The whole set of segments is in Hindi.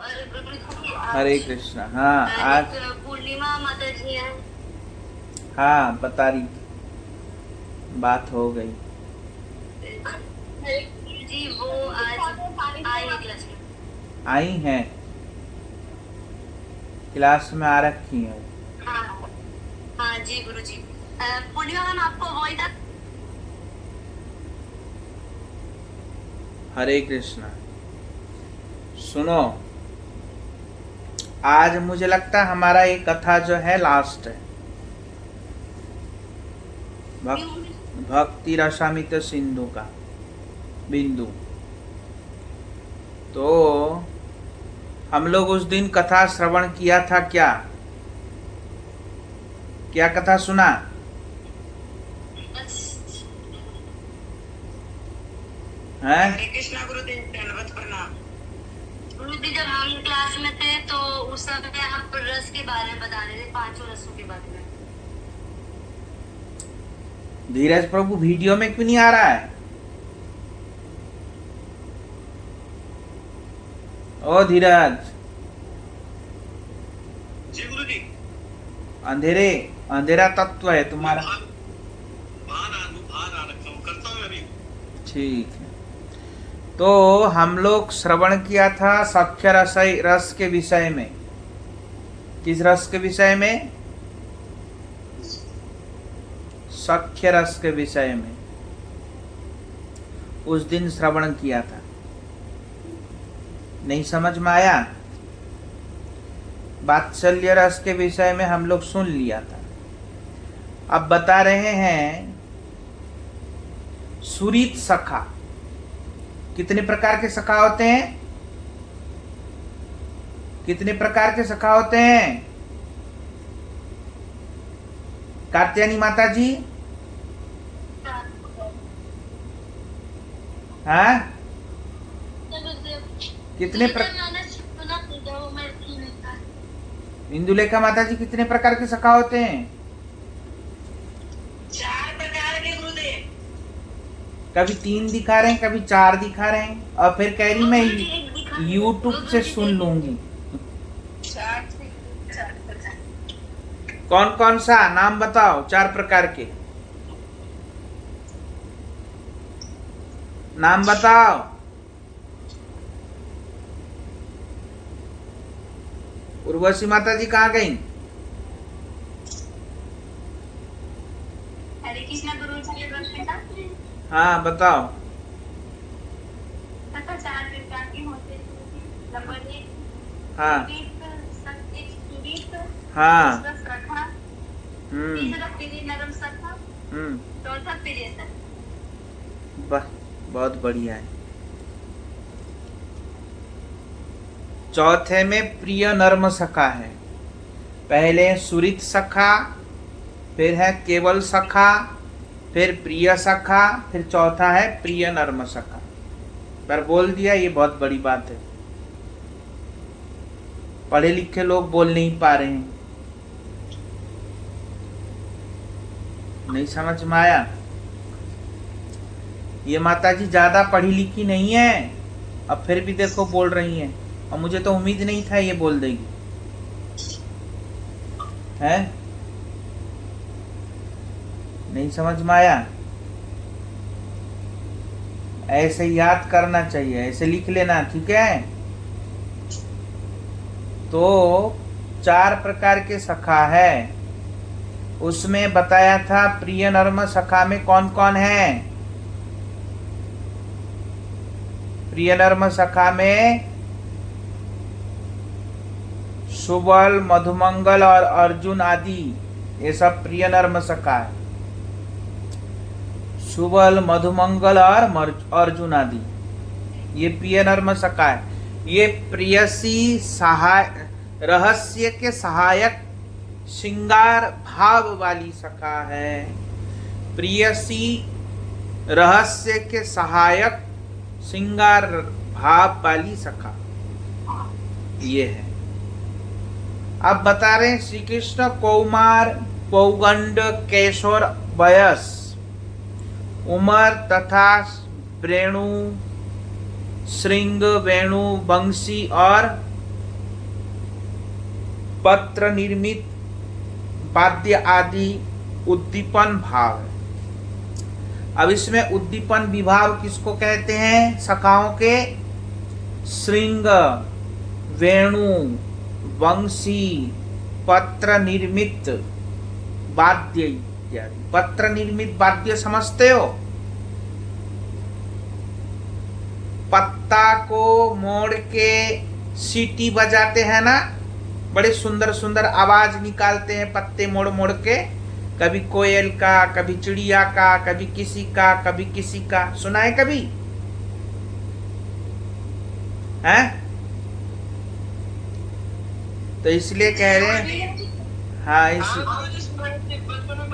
और प्रभु जी हरे आज कृष्णा। हाँ आज एक पूर्णिमा माता जी है। हाँ बता रही थी, बात हो गई। गुरु जी वो आज आई है क्लास में। आई हैं, क्लास में आ रखी हैं। हाँ हाँ जी गुरु जी। पूर्णिमा मैम आपको वही था। हरे कृष्णा। सुनो, आज मुझे लगता है हमारा ये कथा जो है लास्ट है। भक्ति रसामित सिंधु का बिंदु। तो हम लोग उस दिन कथा श्रवण किया था। क्या क्या कथा सुना? हैं? हरे कृष्णा गुरुदेव, दंडवत प्रणाम। गुरु जी जब हम क्लास में थे तो उस समय आप रस के बारे में बता रहे थे, पांचों रसों के बारे में। धीरज प्रभु वीडियो में क्यों नहीं आ रहा है? ओ धीरज, जी गुरु जी। अंधेरा तत्व है तुम्हारा। बाहर आ रखा हूँ, करता हूँ अभी। ठीक है। तो हम लोग श्रवण किया था सख्य रस के विषय में। किस रस के विषय में? सख्य रस के विषय में उस दिन श्रवण किया था। नहीं समझ में आया? वात्सल्य रस के विषय में हम लोग सुन लिया था। अब बता रहे हैं सुरीत सखा। कितने प्रकार के सखा होते हैं? कितने प्रकार के सखा होते हैं कात्यायनी माता जी? हाँ, कितने इंदुलेखा माता जी कितने प्रकार के सखा होते हैं? 4 प्रकार के गुरुदेव। कभी 3 दिखा रहे हैं, कभी 4 दिखा रहे हैं, और फिर कह रही मैं यूट्यूब से सुन लूंगी। कौन कौन सा नाम बताओ? 4 प्रकार के नाम बताओ। उर्वशी माता जी कहाँ गई? हरे कृष्णा गुरु जी। हाँ बताओ। तथा 4 प्रकार के होते हैं। नंबर 1 हाँ सुरीत, हाँ। दूसरा सखा, तीसरा प्रिय नरम सखा, चौथा प्रिय सखा। वाह, बहुत बढ़िया है। चौथे में प्रिय नर्म सखा है। पहले सुरित सखा, फिर है केवल सखा, फिर प्रिय सखा, फिर चौथा है प्रिय नर्म सखा। पर बोल दिया, ये बहुत बड़ी बात है। पढ़े लिखे लोग बोल नहीं पा रहे हैं। नहीं समझ में आया? ये माता जी ज्यादा पढ़ी लिखी नहीं है, अब फिर भी देखो बोल रही हैं, और मुझे तो उम्मीद नहीं था ये बोल देगी। है? नहीं समझ में आया? ऐसे याद करना चाहिए, ऐसे लिख लेना, ठीक है? तो 4 प्रकार के सखा है। उसमें बताया था प्रिय नर्म सखा में कौन कौन है? प्रिय नर्म सखा में सुबल, मधुमंगल और अर्जुन आदि, ये सब प्रिय नर्म सखा है। सुबल, मधुमंगल और अर्जुन आदि, ये प्रिय नर्म सखा है। ये प्रियसी सहाय रहस्य के सहायक श्रृंगार भाव वाली सखा है। प्रियसी रहस्य के सहायक श्रृंगार भाव वाली सखा ये है। अब बता रहे हैं श्री कृष्ण कौमार, पौगंड, केशोर, वयस, उमर तथा वेणु, श्रृंग, वेणु, बंसी और पत्र निर्मित वाद्य आदि उद्दीपन भाव है। अब इसमें उद्दीपन विभाव किसको कहते हैं? सखाओं के श्रृंग, वेणु, वंशी, पत्र निर्मित वाद्य इत्यादि। पत्र निर्मित वाद्य समझते हो? पत्ता को मोड़ के सीटी बजाते हैं ना, बड़े सुंदर सुंदर आवाज निकालते हैं पत्ते मोड़ मोड़ के, कभी कोयल का, कभी चिड़िया का, कभी किसी का, कभी किसी का। सुना है कभी? हैं? तो इसलिए कह रहे हैं, हाँ इस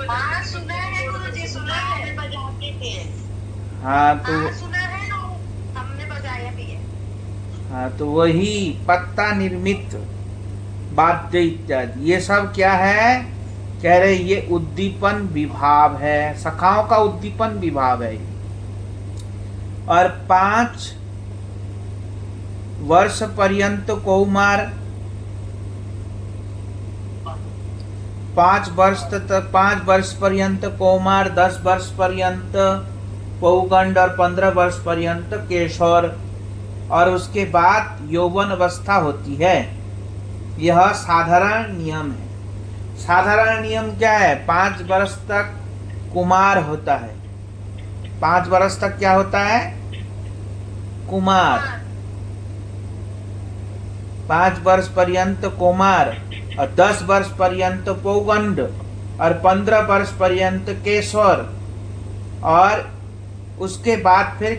हाँ सुना है गुरुजी, सुना है, बजाते थे। हाँ तो हाँ सुना है, हमने बजाया भी है। हाँ तो वही पत्ता निर्मित वाद्य इत्यादि, ये सब क्या है? कह रहे ये उद्दीपन विभाव है, सखाओं का उद्दीपन विभाव है। और 5 वर्ष पर्यंत कौमार, 5 वर्ष पर्यंत कौमार, 10 वर्ष पर्यंत पौगंड और 15 वर्ष पर्यंत केशोर, और उसके बाद यौवन अवस्था होती है। यह साधारण नियम है। साधारण नियम क्या है? 5 वर्ष तक कुमार होता है। 5 वर्ष तक क्या होता है? कुमार। 5 वर्ष पर्यंत कुमार और 10 वर्ष पर्यंत पौगंड और 15 वर्ष पर्यंत केशोर, और उसके बाद फिर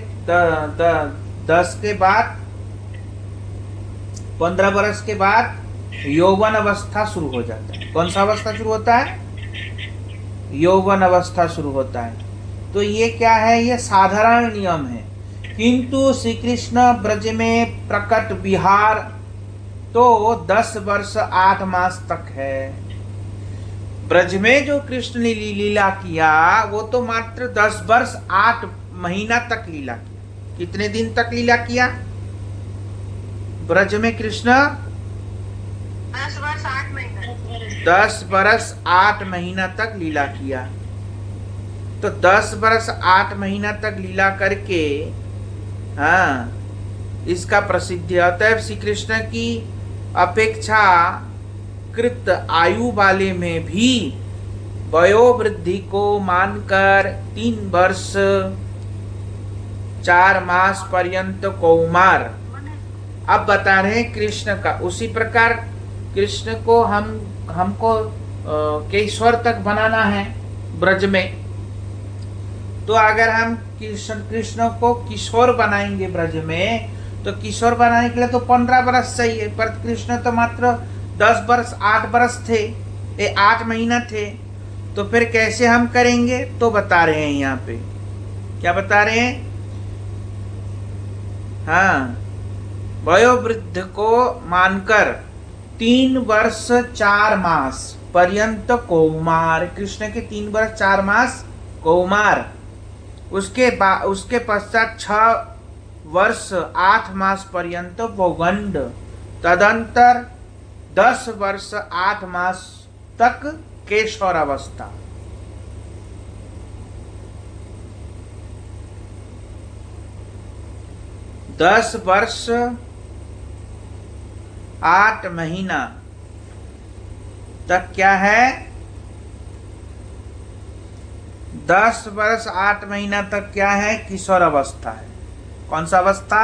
10 के बाद 15 वर्ष के बाद यौवन अवस्था शुरू हो जाता है। कौन सा अवस्था शुरू होता है? यौवन अवस्था शुरू होता है। तो ये क्या है? ये साधारण नियम है। किंतु श्री कृष्ण ब्रज में प्रकट विहार तो 10 वर्ष 8 मास तक है। ब्रज में जो कृष्ण ने लीला किया वो तो मात्र 10 वर्ष 8 महीना तक लीला किया। कितने दिन तक लीला किया ब्रज में कृष्ण? 10 वर्ष 8 महीना। 10 वर्ष 8 महीना तक लीला किया। तो 10 वर्ष 8 महीना तक लीला करके, हाँ, इसका प्रसिद्ध। अतएव श्री कृष्ण की अपेक्षा कृत आयु वाले में भी वयोवृद्धि को मानकर 3 वर्ष 4 मास पर्यंत कौमार। अब बता रहे हैं कृष्ण का। उसी प्रकार कृष्ण को हमको केशवर तक बनाना है ब्रज में। तो अगर हम कृष्ण को किशोर बनाएंगे ब्रज में, तो किशोर बनाने के लिए तो 15 वर्ष चाहिए, पर कृष्ण तो मात्र 10 वर्ष 8 वर्ष थे, 8 महीना थे। तो फिर कैसे हम करेंगे? तो बता रहे हैं यहाँ पे। क्या बता रहे हैं? हाँ, वयोवृद्ध को मानकर 3 वर्ष 4 मास पर्यंत कौमार। कृष्ण के 3 वर्ष 4 मास कौमार, उसके पश्चात 6 वर्ष 8 मास पर्यंत पौगंड, तदंतर 10 वर्ष 8 मास तक केशोर अवस्था। दस वर्ष 8 महीना तक क्या है? 10 वर्ष 8 महीना तक क्या है? किशोर अवस्था है। कौन सा अवस्था?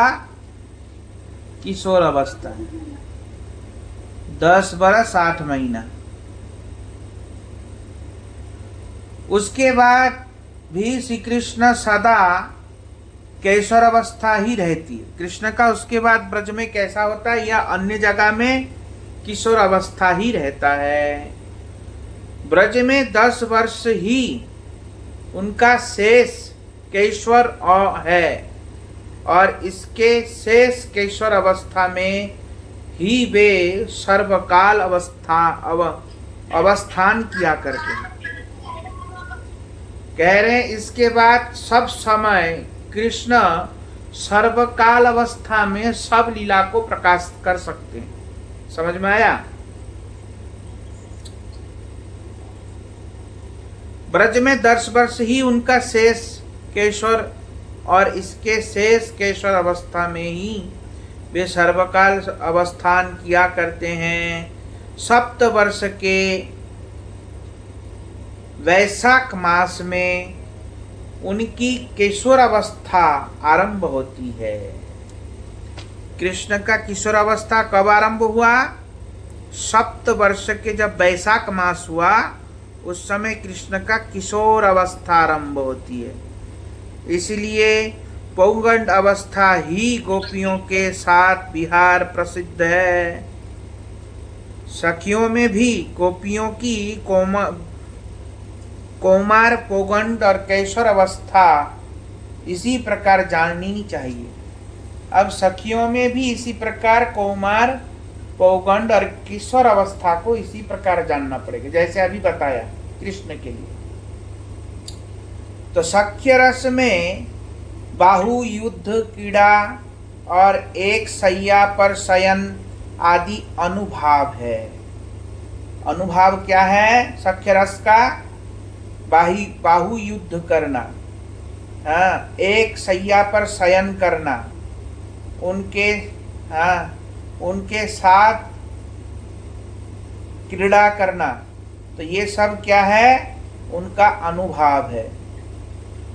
किशोर अवस्था है। 10 वर्ष 8 महीना। उसके बाद भी श्री कृष्ण सदा केशोर अवस्था ही रहती है। कृष्ण का उसके बाद ब्रज में कैसा होता है या अन्य जगह में किशोर अवस्था ही रहता है। ब्रज में 10 वर्ष ही उनका शेष केशवर है, और इसके शेष केशवर अवस्था में ही वे सर्वकाल अवस्थान किया करते हैं। कह रहे हैं इसके बाद सब समय कृष्ण सर्वकाल अवस्था में सब लीला को प्रकाश कर सकते हैं। समझ में आया? ब्रज में 10 वर्ष ही उनका शेष केशर और इसके शेष केशर अवस्था में ही वे सर्वकाल अवस्थान किया करते हैं। 7 वर्ष के वैशाख मास में उनकी किशोर अवस्था आरंभ होती है। कृष्ण का किशोर अवस्था कब आरंभ हुआ? 7 वर्ष के जब वैशाख मास हुआ उस समय कृष्ण का किशोर अवस्था आरंभ होती है। इसलिए पौगंड अवस्था ही गोपियों के साथ विहार प्रसिद्ध है। सखियों में भी गोपियों की कौमार, पौगंड और कैशोर अवस्था इसी प्रकार जाननी चाहिए। अब सखियों में भी इसी प्रकार कौमार, पौगंड और किशोर अवस्था को इसी प्रकार जानना पड़ेगा, जैसे अभी बताया कृष्ण के लिए। तो सख्य रस में बाहु युद्ध, क्रीड़ा और एक सैया पर शयन आदि अनुभाव है। अनुभाव क्या है सख्य रस का? बाहु युद्ध करना, हाँ, एक सैया पर शयन करना, उनके साथ क्रीड़ा करना, तो ये सब क्या है? उनका अनुभाव है।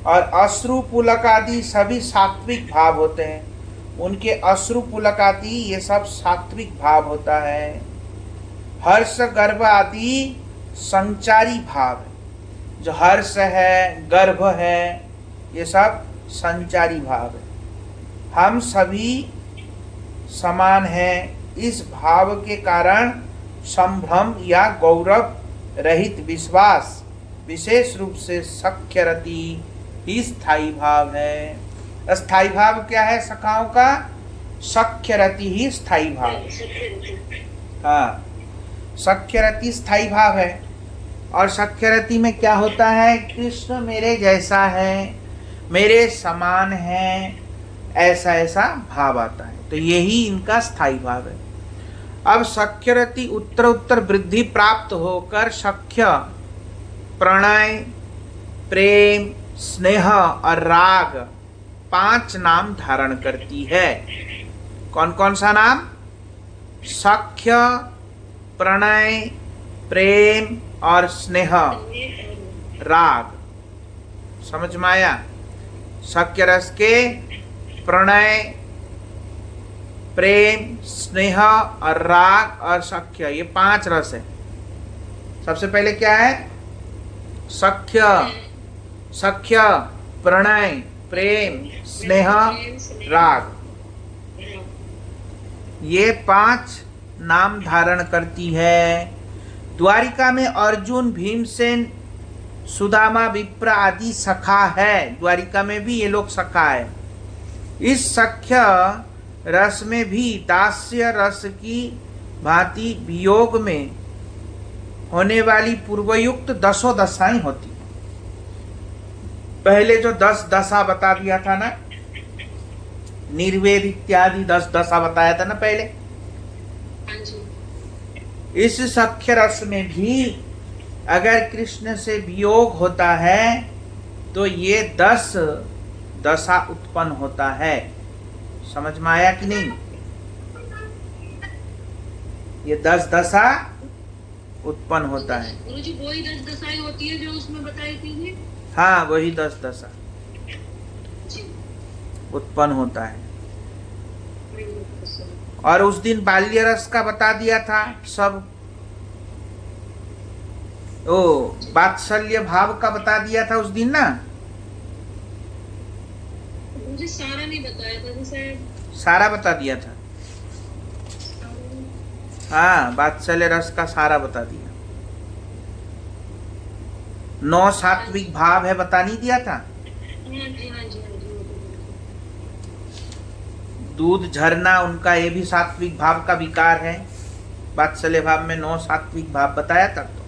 और अश्रु पुलक आदि सभी सात्विक भाव होते हैं। उनके अश्रु पुलक आदि ये सब सात्विक भाव होता है। हर्ष, गर्भ आदि संचारी भाव है। जो हर्ष है, गर्भ है, ये सब संचारी भाव है। हम सभी समान हैं। इस भाव के कारण संभ्रम या गौरव रहित विश्वास विशेष रूप से सख्यरति ही स्थायी भाव है। स्थायी भाव क्या है सखाओं का? सख्यरति ही स्थायी भाव। हाँ, सख्यरति स्थायी भाव है। और सख्यरति में क्या होता है? कृष्ण मेरे जैसा है, मेरे समान है, ऐसा ऐसा भाव आता है। तो यही इनका स्थायी भाव है। अब सख्यरति उत्तर उत्तर वृद्धि प्राप्त होकर सख्य, प्रणय, प्रेम, स्नेह और राग 5 नाम धारण करती है। कौन कौन सा नाम? सख्य, प्रणय, प्रेम और स्नेह, राग। समझ में आया? सख्य रस के प्रणय, प्रेम, स्नेह और राग और सख्य, ये 5 रस है। सबसे पहले क्या है? सख्य, प्रणय, प्रेम, स्नेह, राग, ये 5 नाम धारण करती है। द्वारिका में अर्जुन, भीमसेन, सुदामा, विप्र आदि सखा है। द्वारिका में भी ये लोग सखा है। इस सख्य रस में भी दास्य रस की भांति वियोग में होने वाली पूर्वयुक्त 10 दशाएं होती। पहले जो 10 दशा बता दिया था ना, निर्वेद इत्यादि 10 दशा बताया था ना पहले। इस सख्य रस में भी अगर कृष्ण से वियोग होता है तो ये 10 दशा उत्पन्न होता है। समझ में आया कि नहीं? ये 10 दशा उत्पन्न होता है। गुरुजी वही 10 दशाएं होती है जो उसमें बताई थी। हाँ, वही 10 दशा उत्पन्न होता है। और उस दिन बाल्य रस का बता दिया था सब। ओ वात्सल्य भाव का बता दिया था उस दिन ना। मुझे सारा नहीं बताया था जैसे। सारा बता दिया था। हाँ, वात्सल्य रस का सारा बता दिया। 9 सात्विक भाव है, बता नहीं दिया था। दूध झरना उनका ये भी सात्विक भाव का विकार है। वात्सल्य भाव में 9 सात्विक भाव बताया था। तो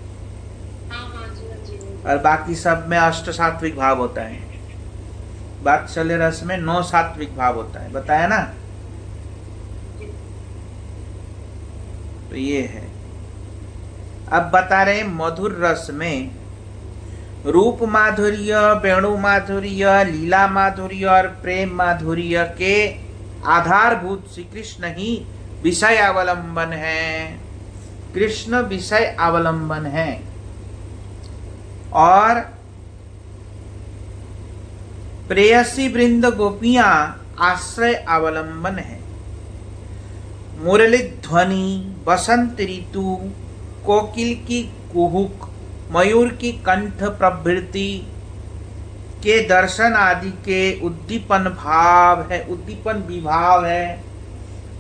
और बाकी सब में 8 सात्विक भाव होता है। वात्सल्य रस में 9 सात्विक भाव होता है, बताया ना। तो ये है। अब बता रहे मधुर रस में रूप माधुर्य, वेणु माधुर्य, लीला माधुर्य और प्रेम माधुर्य के आधारभूत श्री कृष्ण ही विषय अवलंबन है। कृष्ण विषय अवलंबन है और प्रेयसी वृंद गोपियां आश्रय अवलंबन है। मुरली ध्वनि, बसंत ऋतु, कोकिल की कुहुक, मयूर की कंठ प्रवृत्ति के दर्शन आदि के उद्दीपन भाव है, उद्दीपन विभाव है।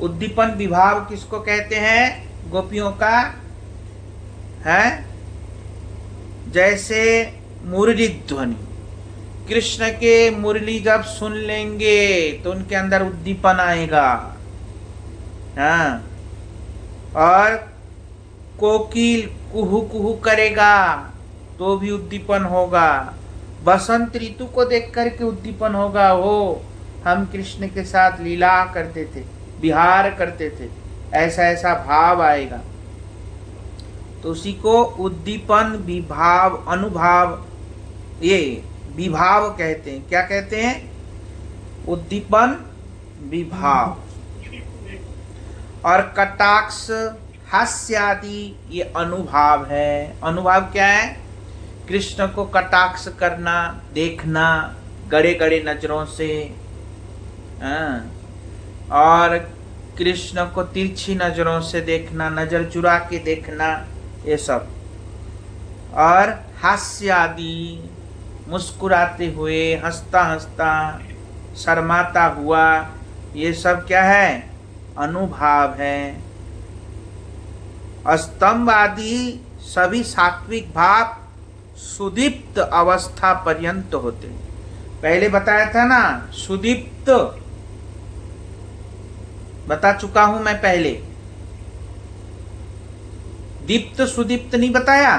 उद्दीपन विभाव किसको कहते हैं? गोपियों का है। जैसे मुरली ध्वनि, कृष्ण के मुरली जब सुन लेंगे तो उनके अंदर उद्दीपन आएगा। हाँ, और कोकिल कुहू कुहू करेगा तो भी उद्दीपन होगा। बसंत ऋतु को देख करके उद्दीपन होगा। हो, हम कृष्ण के साथ लीला करते थे, विहार करते थे, ऐसा ऐसा भाव आएगा। तो उसी को उद्दीपन विभाव अनुभाव, ये विभाव कहते हैं। क्या कहते हैं? उद्दीपन विभाव। और कटाक्ष, हास्य आदि ये अनुभाव है। अनुभाव क्या है? कृष्ण को कटाक्ष करना, देखना गड़े गड़े नजरों से, और कृष्ण को तिरछी नजरों से देखना, नजर चुरा के देखना, ये सब। और हास्य आदि, मुस्कुराते हुए, हंसता हंसता, शर्माता हुआ, ये सब क्या है? अनुभाव है। स्तंभ आदि सभी सात्विक भाव सुदीप्त अवस्था पर्यंत होते हैं। पहले बताया था ना, सुदीप्त बता चुका हूं मैं पहले। दीप्त सुदीप्त नहीं बताया?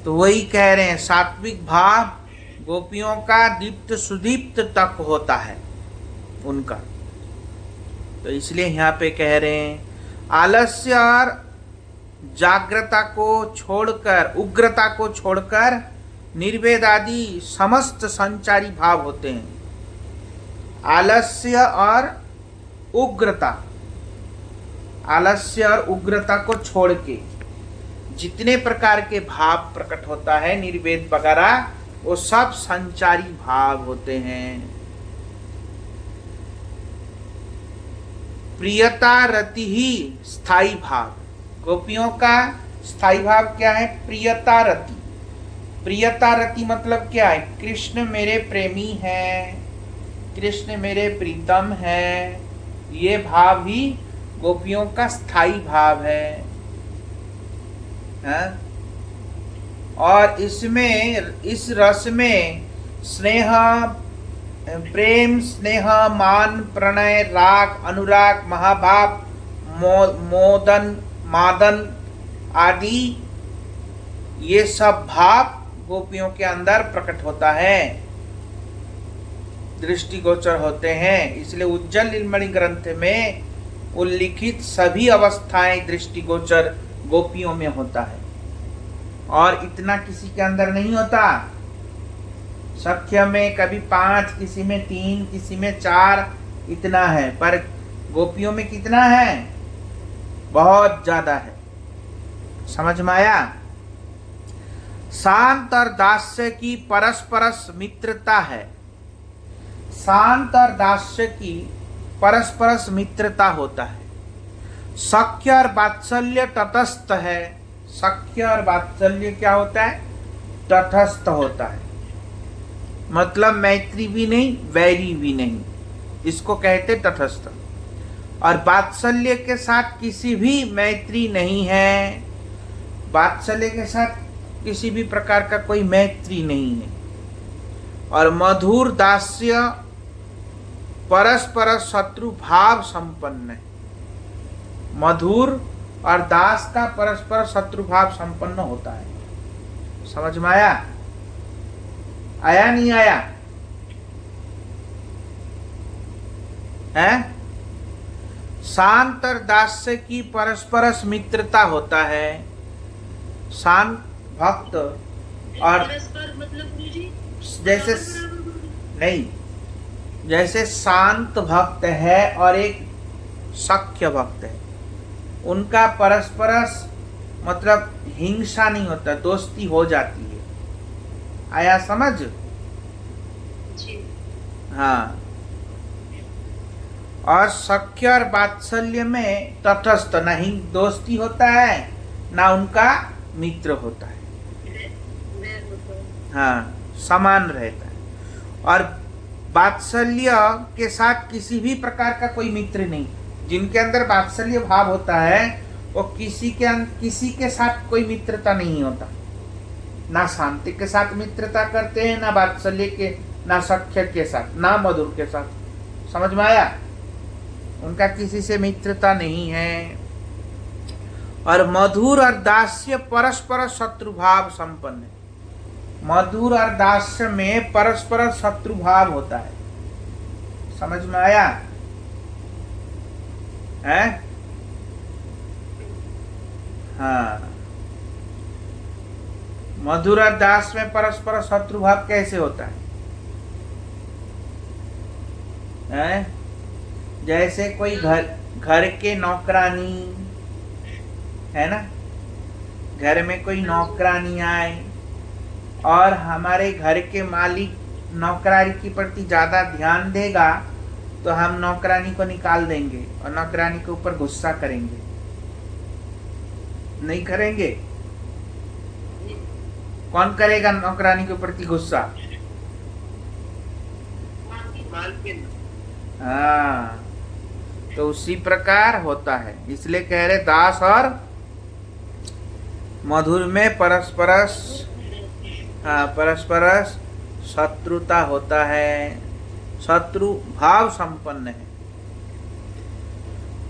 तो वही कह रहे हैं, सात्विक भाव गोपियों का दीप्त सुदीप्त तक होता है उनका। तो इसलिए यहाँ पे कह रहे हैं, आलस्य और जागृता को छोड़कर, उग्रता को छोड़कर निर्वेद आदि समस्त संचारी भाव होते हैं। आलस्य और उग्रता, आलस्य और उग्रता को छोड़ के जितने प्रकार के भाव प्रकट होता है, निर्वेद वगैरह, वो सब संचारी भाव होते हैं। प्रियता रति ही स्थाई भाव। गोपियों का स्थाई भाव क्या है? प्रियता रति। प्रियता रति मतलब क्या है? कृष्ण मेरे प्रेमी हैं, कृष्ण मेरे प्रीतम हैं, ये भाव ही गोपियों का स्थाई भाव है। और इसमें, इस रस में स्नेह, प्रेम, स्नेह, मान, प्रणय, राग, अनुराग, महाभाव, मोदन, मादन आदि ये सब भाव गोपियों के अंदर प्रकट होता है, दृष्टिगोचर होते हैं। इसलिए उज्जवल नीलमणि ग्रंथ में उल्लिखित सभी अवस्थाएं दृष्टिगोचर गोपियों में होता है, और इतना किसी के अंदर नहीं होता। सख्य में कभी 5, किसी में 3, किसी में 4, इतना है, पर गोपियों में कितना है? बहुत ज्यादा है। समझ में आया? शांत और दास्य की परस्पर मित्रता है। शांत और दास्य की परस्पर मित्रता होता है। सख्य और वात्सल्य तटस्थ है। सख्य और वात्सल्य क्या होता है? तटस्थ होता है। मतलब मैत्री भी नहीं, वैरी भी नहीं, इसको कहते तटस्थ। और वात्सल्य के साथ किसी भी मैत्री नहीं है। वात्सल्य के साथ किसी भी प्रकार का कोई मैत्री नहीं है। और मधुर दास्य परस्पर शत्रु भाव संपन्न है। मधुर और दास का परस्पर शत्रु भाव संपन्न होता है। समझ में आया? आया नहीं आया? है? शांत और दास्य की परस्पर मित्रता होता है। शांत भक्त और परस्पर मतलब गुरुजी जैसे नहीं, जैसे शांत भक्त है और एक सख्य भक्त है, उनका परस्पर मतलब हिंसा नहीं होता, दोस्ती हो जाती है। आया समझ? जी। हाँ। और सख्य और वात्सल्य में तटस्थ, ना ही दोस्ती होता है ना उनका मित्र होता है। हाँ, समान रहता है। और वात्सल्य के साथ किसी भी प्रकार का कोई मित्र नहीं। जिनके अंदर वात्सल्य भाव होता है वो किसी के साथ कोई मित्रता नहीं होता। ना शांति के साथ मित्रता करते हैं, ना वात्सल्य के, ना सख्य के साथ, ना मधुर के साथ। समझ में आया? उनका किसी से मित्रता नहीं है। और मधुर और दास्य परस्पर शत्रु भाव संपन्न है। मधुर और दास्य में परस्पर शत्रु भाव होता है। समझ में आया है? हाँ। मधुर और दास में परस्पर शत्रु भाव कैसे होता है? जैसे कोई घर के नौकरानी है ना, घर में कोई नौकरानी आए और हमारे घर के मालिक नौकरानी के प्रति ज्यादा ध्यान देगा तो हम नौकरानी को निकाल देंगे और नौकरानी के ऊपर गुस्सा करेंगे। नहीं करेंगे? कौन करेगा नौकरानी के प्रति गुस्सा? हाँ, तो उसी प्रकार होता है। इसलिए कह रहे दास और मधुर में परस्पर शत्रुता होता है, शत्रु भाव संपन्न है।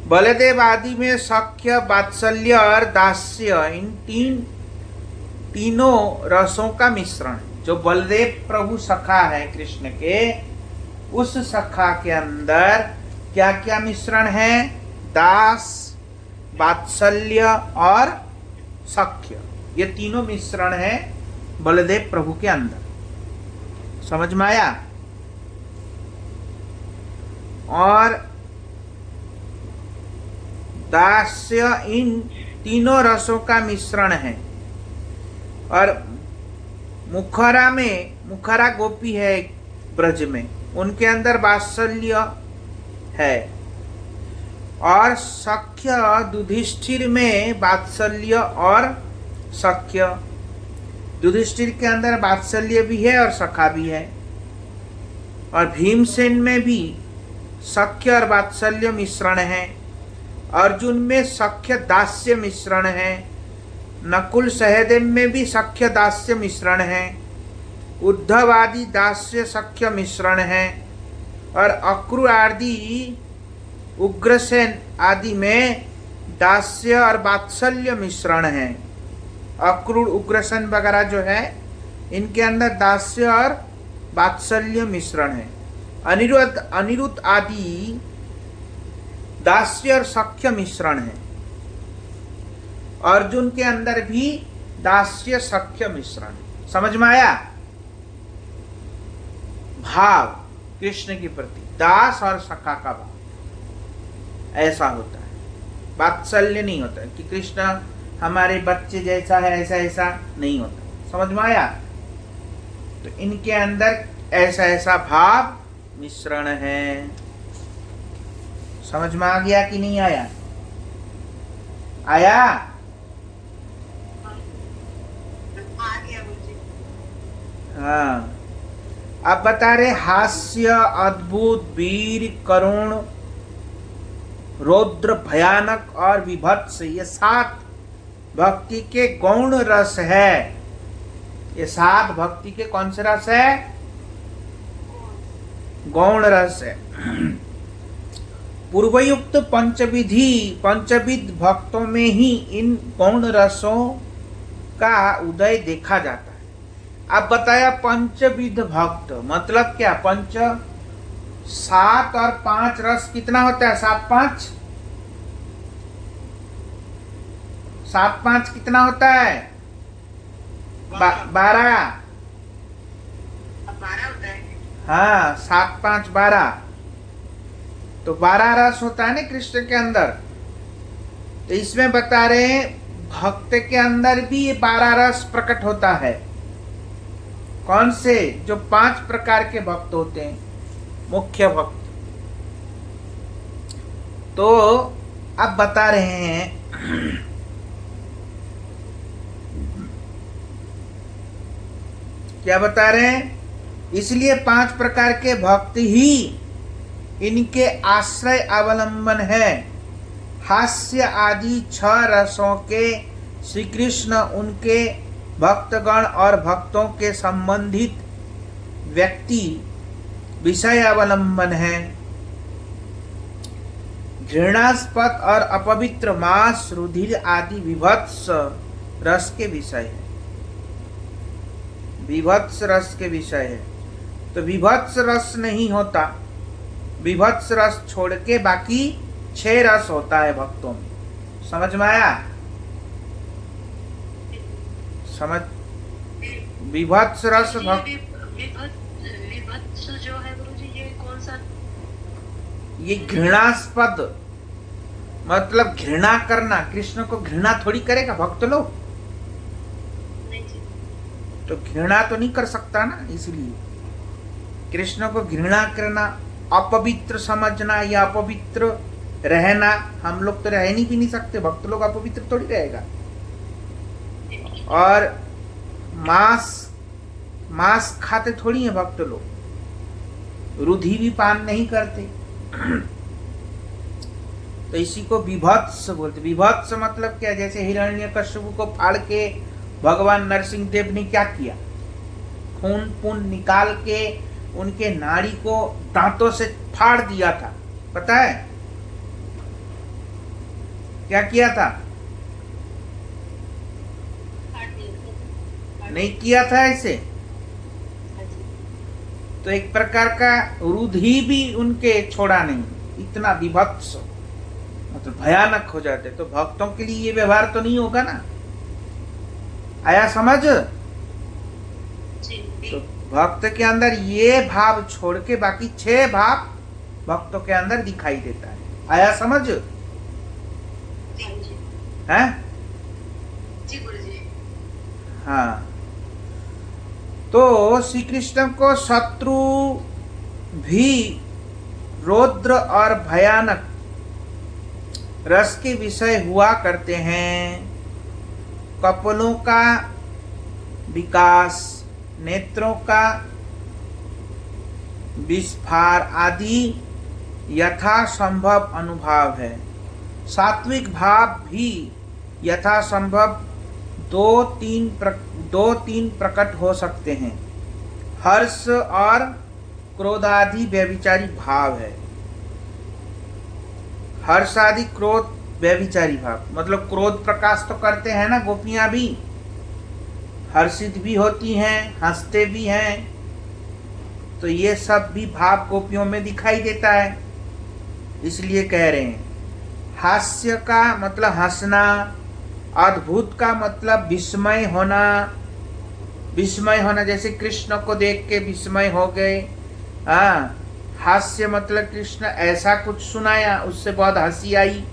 बलदेव आदि में सख्य, वात्सल्य और दास्य, इन तीनों रसों का मिश्रण। जो बलदेव प्रभु सखा है कृष्ण के, उस सखा के अंदर क्या क्या मिश्रण है? दास, वात्सल्य और सख्य, ये तीनों मिश्रण है बलदेव प्रभु के अंदर। समझ में आया? और दास्य इन तीनों रसों का मिश्रण है। और मुखरा गोपी है ब्रज में, उनके अंदर वात्सल्य है। और सख्य युधिष्ठिर में वात्सल्य और सख्य, युधिष्ठिर के अंदर वात्सल्य भी है और सखा भी है। और भीमसेन में भी सख्य और वात्सल्य मिश्रण है। अर्जुन में सख्य दास्य मिश्रण है। नकुल सहदेव में भी सख्य दास्य मिश्रण है। उद्धव आदि दास्य सख्य मिश्रण है। और अक्रूर आदि, उग्रसेन आदि में दास्य और वात्सल्य मिश्रण है। अक्रूर, उग्रसेन वगैरह जो है, इनके अंदर दास्य और वात्सल्य मिश्रण है। अनिरुद्ध आदि दास्य और सख्य मिश्रण है। अर्जुन के अंदर भी दास्य सख्य मिश्रण। समझ में आया? भाव कृष्ण के प्रति दास और सखा का भाव ऐसा होता है। वात्सल्य नहीं होता कि कृष्ण हमारे बच्चे जैसा है, ऐसा ऐसा नहीं होता। समझ में आया? तो इनके अंदर ऐसा ऐसा भाव मिश्रण है। समझ में आ गया कि नहीं आया? आया? हाँ। अब बता रहे हास्य, अद्भुत, वीर, करुण, रौद्र, भयानक और विभत्स, ये 7 भक्ति के गौण रस है। ये 7 भक्ति के कौन से रस है? गौण रस है। पूर्वयुक्त पंचविध भक्तों में ही इन गौण रसों का उदय देखा जाता है। अब बताया पंचविध भक्त मतलब क्या? 7 और 5 रस कितना होता है? 7 5 7 5 कितना होता है? 12। अब 12 होता है। हाँ, 7 5 12, तो 12 रस होता है ना कृष्ण के अंदर। तो इसमें बता रहे हैं भक्त के अंदर भी ये 12 रस प्रकट होता है। कौन से? जो 5 प्रकार के भक्त होते हैं, मुख्य भक्त। तो अब बता रहे हैं क्या बता रहे हैं? इसलिए 5 प्रकार के भक्त ही इनके आश्रय अवलंबन है। हास्य आदि 6 रसों के श्री कृष्ण उनके भक्तगण और भक्तों के संबंधित व्यक्ति विषय अवलंबन है। घृणास्पद और अपवित्र मांस, रुधिर आदि विभत्स रस के विषय है। विभत्स रस के विषय है। तो विभत्स रस नहीं होता, विभत्स रस छोड़ के बाकी 6 रस होता है भक्तों में। समझ में आया? समझ? विभत्स रस भक्त, विभत्स जो है गुरुजी, ये कौन सा? ये घृणास्पद मतलब घृणा करना। कृष्ण को घृणा थोड़ी करेगा भक्त लोग, नहीं जी। तो घृणा तो नहीं कर सकता ना। इसलिए कृष्ण को घृणा करना, अपवित्र समझना या अपवित्र रहना, हम लोग तो रह नहीं भी नहीं सकते, भक्त लोग अपवित्र थोड़ी रहेगा। और मांस खाते थोड़ी है भक्त लोग, रुधि भी पान नहीं करते। तो इसी को विभत्स बोलते। विभत्स मतलब क्या? जैसे हिरण्यकश्यप को फाड़ के भगवान नरसिंह देव ने क्या किया? खून पुन निकाल के उनके नाड़ी को दांतों से फाड़ दिया था। पता है क्या किया था? नहीं किया था ऐसे। तो एक प्रकार का रुधि भी उनके छोड़ा नहीं। इतना विभत्स मतलब भयानक हो जाते। तो भक्तों के लिए ये व्यवहार तो नहीं होगा ना। आया समझ? तो भक्त के अंदर ये भाव छोड़ के बाकी 6 भाव भक्तों के अंदर दिखाई देता है। आया समझ? है? जी गुरुजी। हाँ। तो श्री कृष्ण को शत्रु भी रौद्र और भयानक रस के विषय हुआ करते हैं। कपलों का विकास, नेत्रों का विस्फार आदि यथासंभव अनुभव है। सात्विक भाव भी यथासंभव 2-3 प्रकट हो सकते हैं। हर्ष और क्रोधादि व्यभिचारी भाव है। हर्ष आदि क्रोध व्यभिचारी भाव मतलब क्रोध प्रकाश तो करते हैं ना गोपियां भी, हर्षित भी होती हैं, हंसते भी हैं। तो ये सब भी भाव गोपियों में दिखाई देता है। इसलिए कह रहे हैं हास्य का मतलब हंसना, अद्भुत का मतलब विस्मय होना। विस्मय होना जैसे कृष्ण को देख के विस्मय हो गए। हास्य मतलब कृष्ण ऐसा कुछ सुनाया उससे बहुत हंसी आई,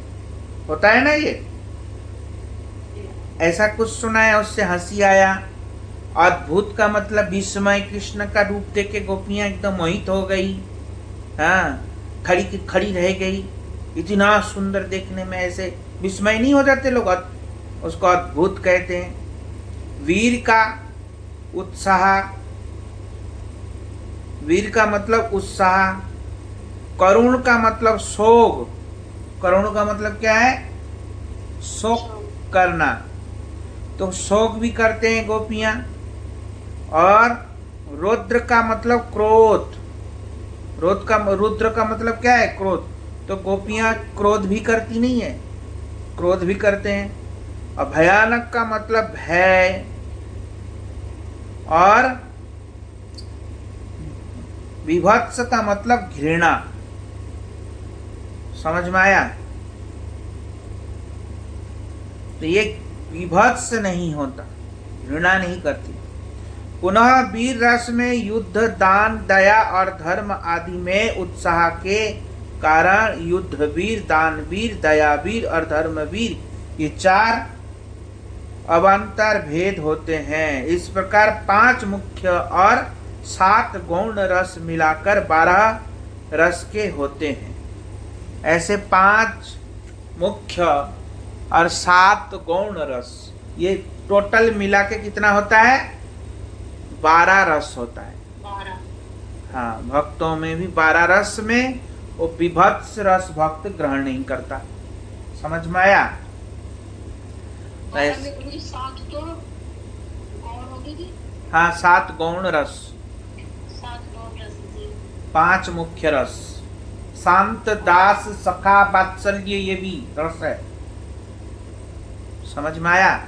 होता है ना ये। ऐसा कुछ सुनाया उससे हंसी आया। अद्भुत का मतलब विस्मय, कृष्ण का रूप देख के गोपियां एकदम मोहित हो गई। खड़ी की खड़ी रह गई, इतना सुंदर देखने में। ऐसे विस्मय नहीं हो जाते लोग, उसको अद्भुत कहते हैं। वीर का उत्साह, वीर का मतलब उत्साह। करुण का मतलब शोक। करुण का मतलब क्या है? शोक करना। तो शोक भी करते हैं गोपियां। और रुद्र का मतलब क्रोध। रुद्र का मतलब क्या है? क्रोध। तो गोपियां क्रोध भी करती नहीं है, क्रोध भी करते हैं। और भयानक का मतलब भय। और विभत्स का मतलब घृणा। समझ में आया? तो ये विभत्स नहीं होता, घृणा नहीं करती। पुनः वीर रस में युद्ध, दान, दया और धर्म आदि में उत्साह के कारण युद्ध वीर, दानवीर, दयावीर और धर्मवीर ये 4 अवान्तर भेद होते हैं। इस प्रकार 5 मुख्य और 7 गौण रस मिलाकर 12 रस के होते हैं। ऐसे 5 मुख्य और 7 गौण रस, ये टोटल मिला के कितना होता है? 12 रस होता है। 12। हाँ, भक्तों में भी 12 रस में वो विभत्स रस भक्त ग्रहण नहीं करता। समझ में आया? 12 में गुरुजी 7 तो गौण हो गई थी। हाँ, 7 गौण रस, 7 गौण रस जी। 5 मुख्य रस। शांत, दास, सखा, वात्सल्य ये भी रस है। समझ में आया?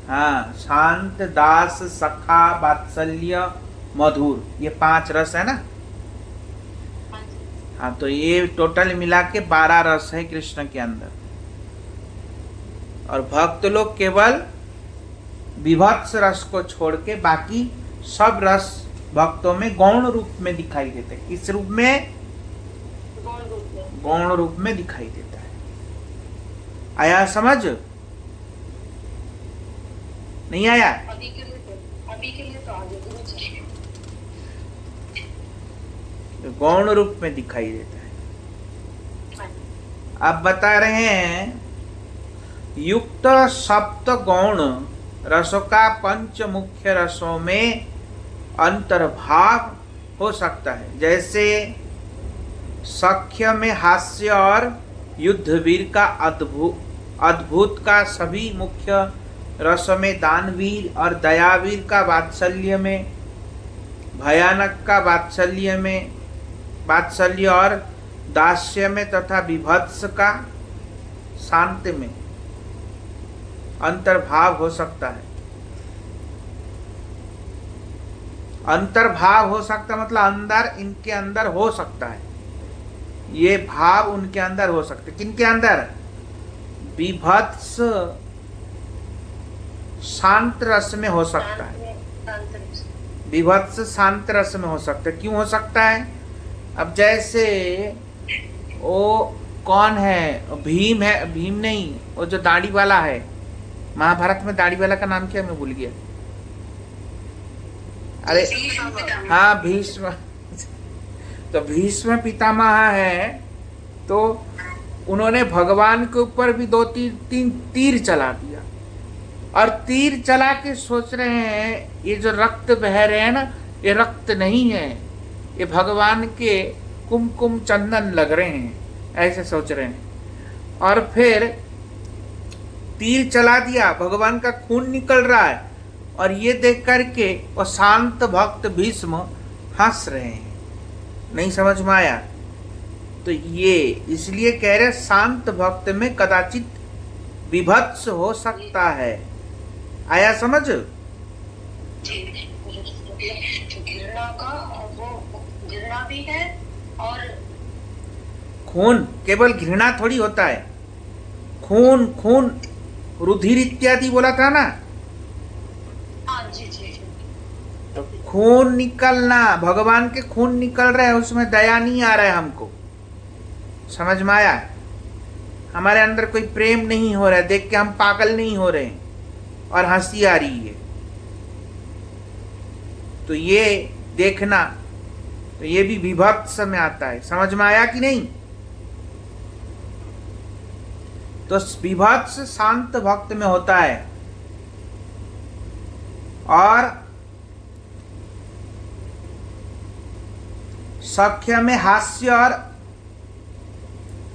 हाँ, शांत, दास, सखा, वात्सल्य, मधुर, ये 5 रस है ना। हाँ, तो ये टोटल मिला के 12 रस है कृष्ण के अंदर। और भक्त लोग केवल विभत्स रस को छोड़ के बाकी सब रस भक्तों में गौण रूप में दिखाई देते हैं। किस रूप में? गौण रूप में दिखाई देता है। आया समझ? नहीं आया? अभी के लिए तो आगे गुरुजी। गौण रूप में दिखाई देता है। अब बता रहे हैं युक्त सप्त गौण रसों का 5 मुख्य रसों में अंतर्भाव हो सकता है। जैसे सख्य में हास्य और युद्धवीर का अद्भुत का सभी मुख्य रसों में, दानवीर और दयावीर का वात्सल्य में, भयानक का वात्सल्य और दास्य में तथा विभत्स का शांत में अंतर्भाव हो सकता है। अंतर्भाव हो सकता मतलब अंदर, इनके अंदर हो सकता है। ये भाव उनके अंदर हो सकते। किनके अंदर? विभत्स शांत रस में हो सकता है। विभत्स शांत रस में हो सकता है। क्यों हो सकता है? अब जैसे वो कौन है? भीम है? भीम नहीं, वो जो दाढ़ी वाला है, महाभारत में दाढ़ी वाला का नाम क्या? मैं भूल गया। अरे हाँ, भीष्म। तो भीष्म पितामह है, तो उन्होंने भगवान के ऊपर भी 2-3 तीर चला दिया। और तीर चला के सोच रहे हैं ये जो रक्त बह रहे हैं ना, ये रक्त नहीं है, ये भगवान के कुमकुम चंदन लग रहे हैं, ऐसे सोच रहे हैं। और फिर तीर चला दिया, भगवान का खून निकल रहा है, और ये देख करके वो शांत भक्त भीष्म हंस रहे हैं। नहीं समझ में आया? तो ये इसलिए कह रहे शांत भक्त में कदाचित विभत्स हो सकता है। आया समझ? घृणा का वो घृणा भी है, और खून केवल घृणा थोड़ी होता है। खून रुधिर इत्यादि बोला था ना। हाँ जी जी। तो खून निकलना, भगवान के खून निकल रहे हैं, उसमें दया नहीं आ रहा है हमको। समझ में आया? हमारे अंदर कोई प्रेम नहीं हो रहा है, देख के हम पागल नहीं हो रहे हैं और हंसी आ रही है। तो ये देखना, तो ये भी विभत्स में आता है। समझ में आया कि नहीं? तो विभत्स शांत भक्त में होता है, और सख्य में हास्य और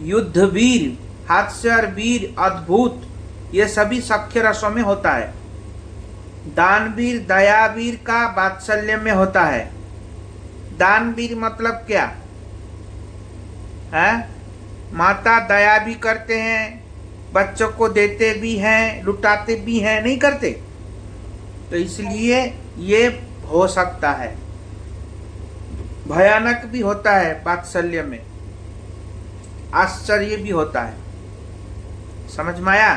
युद्धवीर, हास्य और वीर, अद्भुत, ये सभी सख्य रसों में होता है। दानवीर, दयावीर का वात्सल्य में होता है। दानवीर मतलब क्या है? माता दया भी करते हैं, बच्चों को देते भी हैं, लुटाते भी हैं, नहीं करते? तो इसलिए ये हो सकता है। भयानक भी होता है वात्सल्य में, आश्चर्य भी होता है। समझ में आया?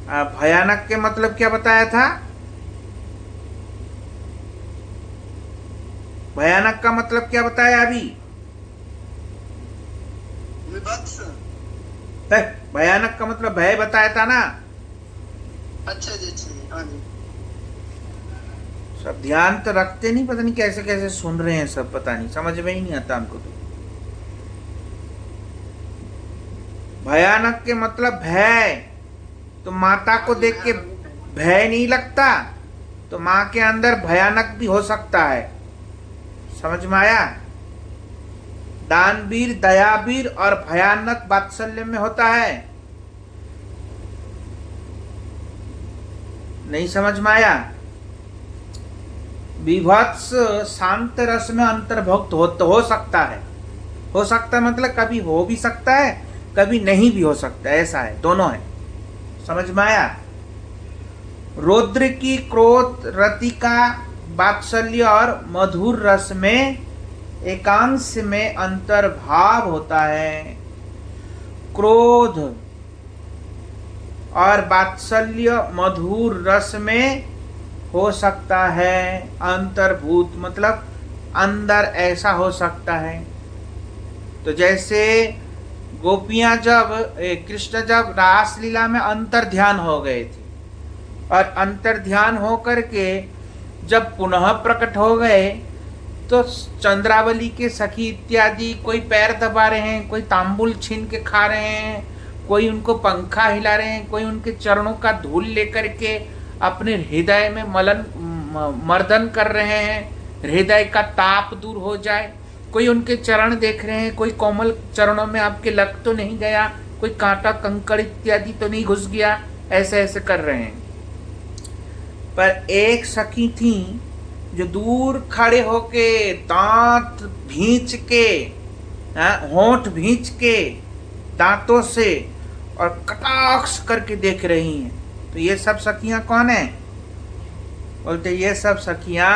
भयानक के मतलब क्या बताया था? भयानक का मतलब क्या बताया अभी? विभत्स। भयानक का मतलब भय बताया था ना। अच्छा जी, अच्छा जी, हाँ जी। सब ध्यान तो रखते नहीं, पता नहीं कैसे कैसे सुन रहे हैं सब, पता नहीं, समझ में ही नहीं आता हमको तो। भयानक के मतलब भय। तो माता को देख के भय नहीं लगता, तो माँ के अंदर भयानक भी हो सकता है। समझ में आया? दानवीर, दयावीर और भयानक वात्सल्य में होता है। नहीं समझ में आया? विभत्स शांत रस में अंतर्भुक्त हो सकता है। हो सकता मतलब कभी हो भी सकता है, कभी नहीं भी हो सकता है, ऐसा है, दोनों है। समझ में आया? रौद्र की क्रोध, रतिका, वात्सल्य और मधुर रस में एकांश में अंतर्भाव होता है। क्रोध और वात्सल्य मधुर रस में हो सकता है अंतर्भूत, मतलब अंदर ऐसा हो सकता है। तो जैसे गोपियां जब कृष्ण जब रासलीला में अंतर ध्यान हो गए थे, और अंतर ध्यान हो करके जब पुनः प्रकट हो गए, तो चंद्रावली के सखी इत्यादि कोई पैर दबा रहे हैं, कोई तांबुल छीन के खा रहे हैं, कोई उनको पंखा हिला रहे हैं, कोई उनके चरणों का धूल लेकर के अपने हृदय में मर्दन कर रहे हैं, हृदय का ताप दूर हो जाए। कोई उनके चरण देख रहे हैं, कोई कोमल चरणों में आपके लग तो नहीं गया, कोई कांटा कंकड़ इत्यादि तो नहीं घुस गया, ऐसे ऐसे कर रहे हैं। पर एक सखी थी जो दूर खड़े होके दांत भींच के, होंठ भींच के दांतों से और कटाक्ष करके देख रही हैं। तो ये सब सखियां कौन है? बोलते ये सब सखियां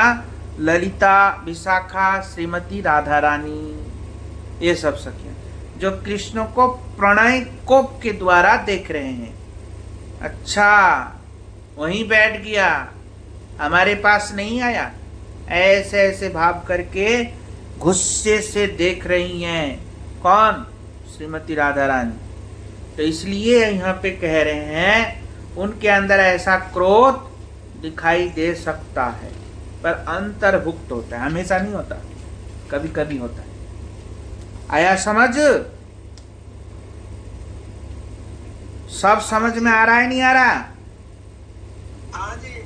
ललिता, विशाखा, श्रीमती राधा रानी, ये सब सखियां जो कृष्ण को प्रणय कोप के द्वारा देख रहे हैं। अच्छा, वहीं बैठ गया, हमारे पास नहीं आया, ऐसे ऐसे भाव करके गुस्से से देख रही हैं। कौन? श्रीमती राधा रानी। तो इसलिए यहाँ पे कह रहे हैं उनके अंदर ऐसा क्रोध दिखाई दे सकता है, पर अंतर्भुक्त होता है, हमेशा नहीं होता, कभी कभी होता है। आया समझ? सब समझ में आ रहा है, नहीं आ रहा? हाँ जी।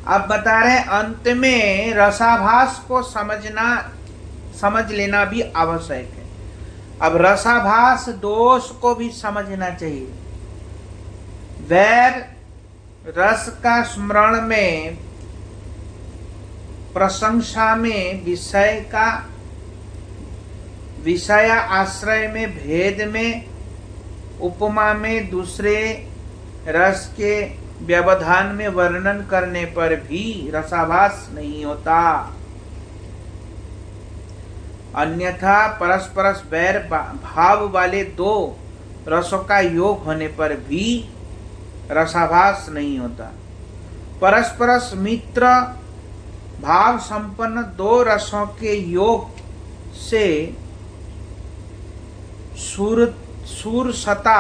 अब बता रहे हैं अंत में रसाभास को समझ लेना भी आवश्यक है। अब रसाभास दोष को भी समझना चाहिए। वैर रस का स्मरण में, प्रशंसा में, विषय आश्रय में, भेद में, उपमा में, दूसरे रस के व्यवधान में वर्णन करने पर भी रसाभास नहीं होता। अन्यथा परस्पर वैर भाव वाले दो रसों का योग होने पर भी रसाभास नहीं होता। परस्पर मित्र भाव संपन्न दो रसों के योग से सूरसता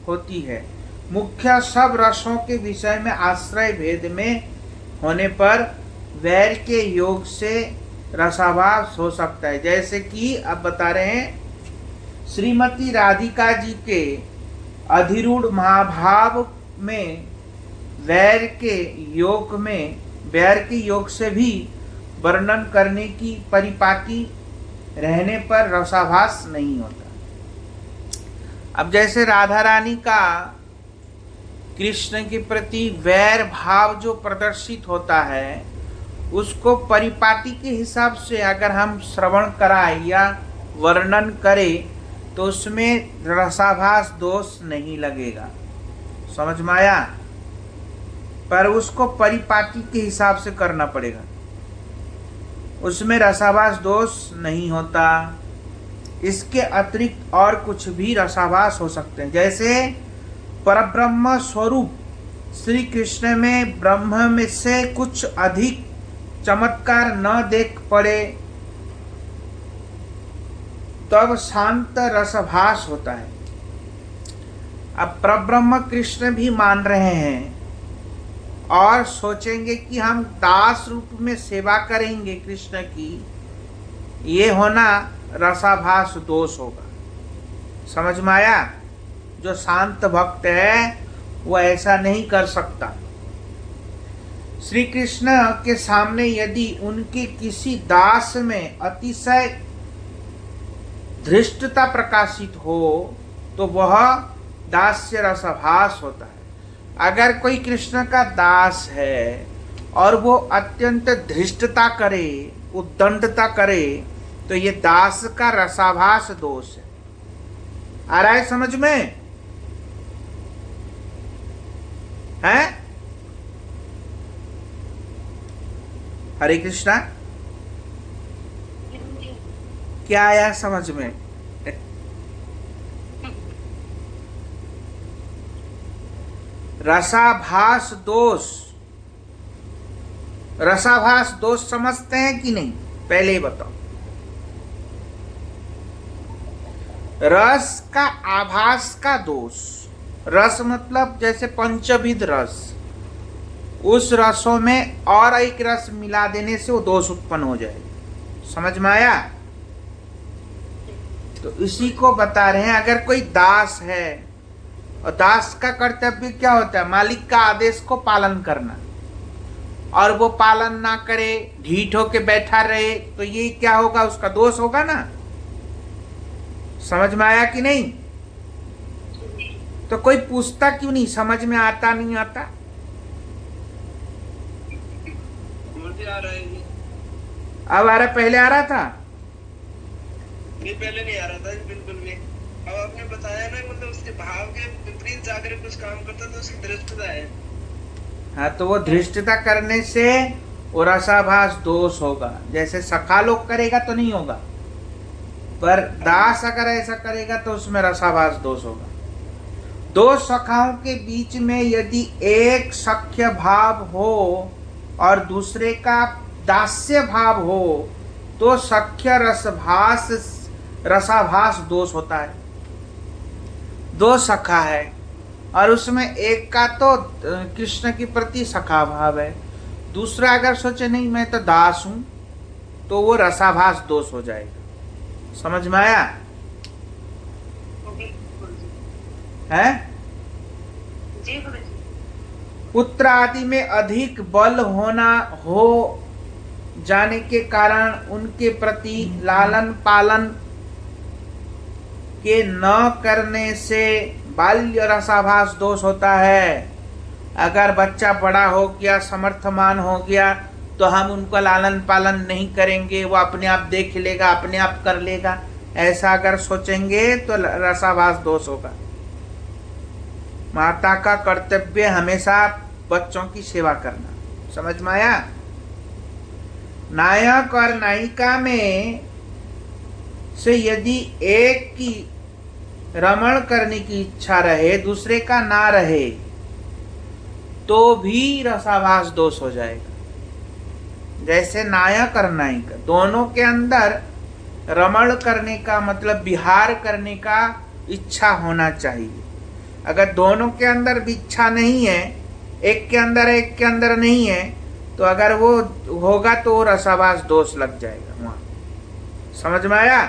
होती है। मुख्य सब रसों के विषय में आश्रय भेद में होने पर वैर के योग से रसाभास हो सकता है। जैसे कि अब बता रहे हैं श्रीमती राधिका जी के अधिरूढ़ महाभाव में वैर के योग से भी वर्णन करने की परिपाटी रहने पर रसाभास नहीं होता। अब जैसे राधा रानी का कृष्ण के प्रति वैर भाव जो प्रदर्शित होता है, उसको परिपाटी के हिसाब से अगर हम श्रवण कराएं या वर्णन करें तो उसमें रसाभास दोष नहीं लगेगा। समझ में आया? पर उसको परिपाटी के हिसाब से करना पड़ेगा। उसमें रसाभास दोष नहीं होता। इसके अतिरिक्त और कुछ भी रसाभास हो सकते हैं, जैसे परब्रह्म स्वरूप श्री कृष्ण में ब्रह्म में से कुछ अधिक चमत्कार न देख पड़े तब शांत रसभास होता है। अब परब्रह्म कृष्ण भी मान रहे हैं और सोचेंगे कि हम दास रूप में सेवा करेंगे कृष्ण की, ये होना रसाभास दोष होगा। समझ में आया? जो शांत भक्त है वो ऐसा नहीं कर सकता। श्री कृष्ण के सामने यदि उनके किसी दास में अतिशय धृष्टता प्रकाशित हो तो वह दास्य रसभास होता है। अगर कोई कृष्ण का दास है और वो अत्यंत धृष्टता करे, उद्दंडता करे, तो ये दास का रसाभास दोष है। आ रहा है समझ में? है? हरे कृष्णा, क्या आया समझ में? रसाभास दोष, रसाभास दोष समझते हैं कि नहीं? पहले ही बताओ। रस का आभास का दोष, रस मतलब जैसे पंचविध रस, उस रसों में और एक रस मिला देने से वो दोष उत्पन्न हो जाएगा। समझ में आया? तो इसी को बता रहे हैं। अगर कोई दास है और दास का कर्तव्य क्या होता है? मालिक का आदेश को पालन करना, और वो पालन ना करे, ढीठ होके बैठा रहे, तो ये क्या होगा? उसका दोष होगा ना। समझ में आया कि नहीं? तो कोई पूछता क्यों नहीं? समझ में आता नहीं आता? मुझे आ रहा है ये। अब आ रहा, पहले आ रहा था? नहीं, पहले नहीं आ रहा था बिल्कुल भी। अब आपने बताया ना, मतलब उसके भाव के विपरीत जाकर कुछ काम करता तो उसकी धृष्टता है। हाँ, तो वो धृष्टता करने से वो रसाभास दोष होगा। जैसे सखा लोग करेगा तो नहीं होगा, पर दास अगर ऐसा करेगा तो उसमें रसाभास दोष होगा। दो सखाओं के बीच में यदि एक सख्य भाव हो और दूसरे का दास्य भाव हो तो सख्य रसाभास दोष होता है। दो सखा है और उसमें एक का तो कृष्ण के प्रति सखा भाव है, दूसरा अगर सोचे नहीं मैं तो दास हूं, तो वो रसाभास दोष हो जाएगा। समझ में आया? है? जी गुरुजी। पुत्र आदि में अधिक बल हो जाने के कारण उनके प्रति लालन पालन के न करने से बाल्य रसाभास दोष होता है। अगर बच्चा बड़ा हो गया, समर्थमान हो गया, तो हम उनका लालन पालन नहीं करेंगे, वो अपने आप देख लेगा, अपने आप कर लेगा, ऐसा अगर सोचेंगे तो रसाभास दोष होगा। माता का कर्तव्य हमेशा बच्चों की सेवा करना। समझ में आया? नायक और नायिका में से यदि एक की रमण करने की इच्छा रहे, दूसरे का ना रहे, तो भी रसाभास दोष हो जाएगा। जैसे नायक और नायिका दोनों के अंदर रमण करने का मतलब विहार करने का इच्छा होना चाहिए। अगर दोनों के अंदर भी इच्छा नहीं है, एक के अंदर नहीं है, तो अगर वो होगा तो रसाभास दोष लग जाएगा वहां। समझ में आया?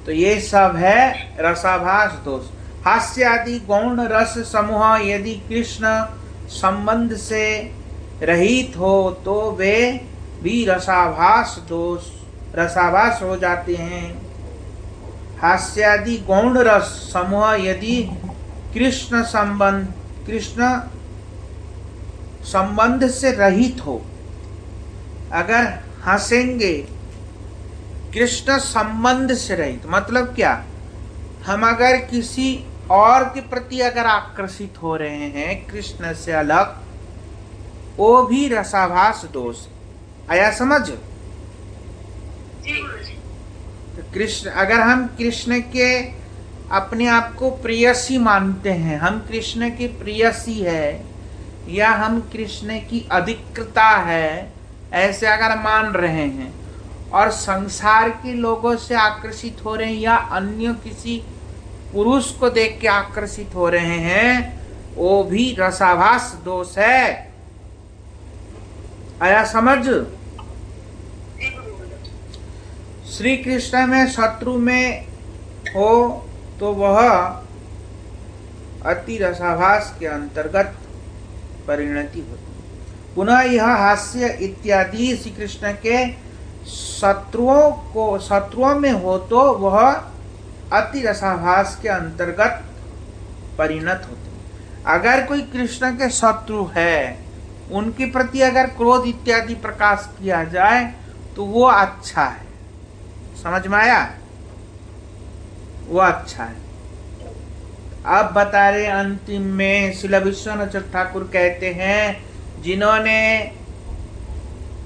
तो ये सब है रसाभास दोष। हास्य आदि गौण रस समूह यदि कृष्ण संबंध से रहित हो तो वे भी रसाभास हो जाते हैं। हास्यादि गौण रस समूह यदि कृष्ण संबंध से रहित हो, अगर हंसेंगे कृष्ण संबंध से रहित मतलब क्या? हम अगर किसी और के प्रति अगर आकर्षित हो रहे हैं कृष्ण से अलग, वो भी रसाभास दोष। आया समझ? जी गुरुजी। तो कृष्ण, अगर हम कृष्ण के अपने आप को प्रेयसी मानते हैं, हम कृष्ण की प्रेयसी है या हम कृष्ण की अधिकृता है, ऐसे अगर मान रहे हैं और संसार के लोगों से आकर्षित हो रहे हैं या अन्य किसी पुरुष को देख के आकर्षित हो रहे हैं, वो भी रसाभास दोष है। आया समझ? जी गुरुजी। श्री कृष्ण में शत्रु में हो तो वह अति रसाभास के अंतर्गत परिणति होती। पुनः यह हास्य इत्यादि श्री कृष्ण के शत्रुओं में हो तो वह अति रसाभास के अंतर्गत परिणत होते। अगर कोई कृष्ण के शत्रु है, उनके प्रति अगर क्रोध इत्यादि प्रकाश किया जाए तो वो अच्छा है। समझ में आया? वो अच्छा है। अब बता रहे अंतिम में श्रील विश्वनाथ ठाकुर कहते हैं, जिन्होंने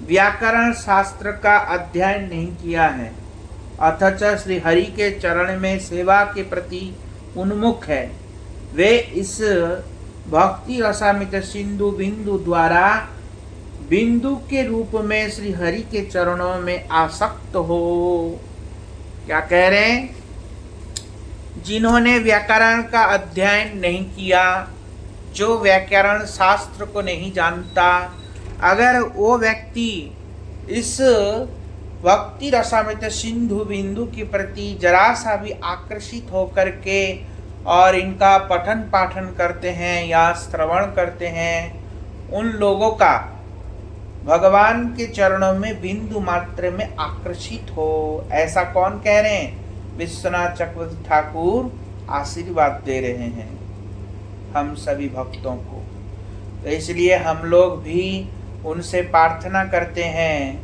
व्याकरण शास्त्र का अध्ययन नहीं किया है अथच श्री हरि के चरण में सेवा के प्रति उन्मुख है, वे इस भक्ति रसामित सिंधु बिंदु द्वारा बिंदु के रूप में श्री हरि के चरणों में आसक्त हो। क्या कह रहे हैं? जिन्होंने व्याकरण का अध्ययन नहीं किया, जो व्याकरण शास्त्र को नहीं जानता, अगर वो व्यक्ति इस भक्ति रसामित सिंधु बिंदु के प्रति जरा सा भी आकर्षित होकर के और इनका पठन पाठन करते हैं या श्रवण करते हैं, उन लोगों का भगवान के चरणों में बिंदु मात्र में आकर्षित हो। ऐसा कौन कह रहे हैं? विश्वनाथ चक्रवर्ती ठाकुर आशीर्वाद दे रहे हैं हम सभी भक्तों को। तो इसलिए हम लोग भी उनसे प्रार्थना करते हैं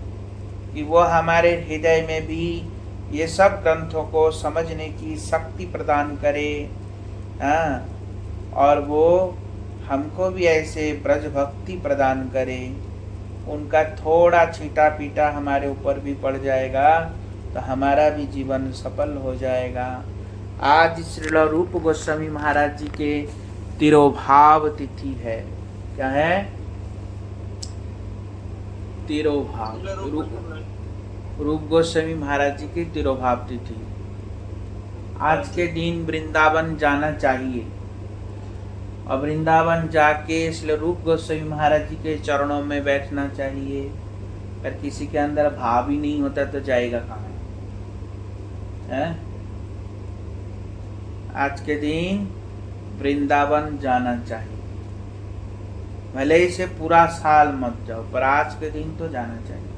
कि वो हमारे हृदय में भी ये सब ग्रंथों को समझने की शक्ति प्रदान करे, और वो हमको भी ऐसे ब्रज भक्ति प्रदान करे। उनका थोड़ा छीटा पीटा हमारे ऊपर भी पड़ जाएगा तो हमारा भी जीवन सफल हो जाएगा। आज श्रील रूप गोस्वामी महाराज जी के तिरोभाव तिथि है। क्या है? तिरोभाव। रूप गोस्वामी महाराज जी की तिरोभाव तिथि। आज के दिन वृंदावन जाना चाहिए और वृंदावन जाके श्री रूप गोस्वामी महाराज जी के चरणों में बैठना चाहिए। अगर किसी के अंदर भाव ही नहीं होता तो जाएगा कहाँ? आज के दिन वृंदावन जाना चाहिए। भले इसे पूरा साल मत जाओ, पर आज के दिन तो जाना चाहिए।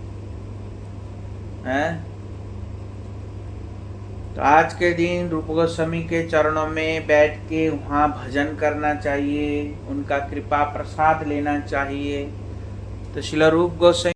तो आज के दिन रूप गोस्वामी के चरणों में बैठ के वहाँ भजन करना चाहिए, उनका कृपा प्रसाद लेना चाहिए। तो श्रील रूप गोस्वामी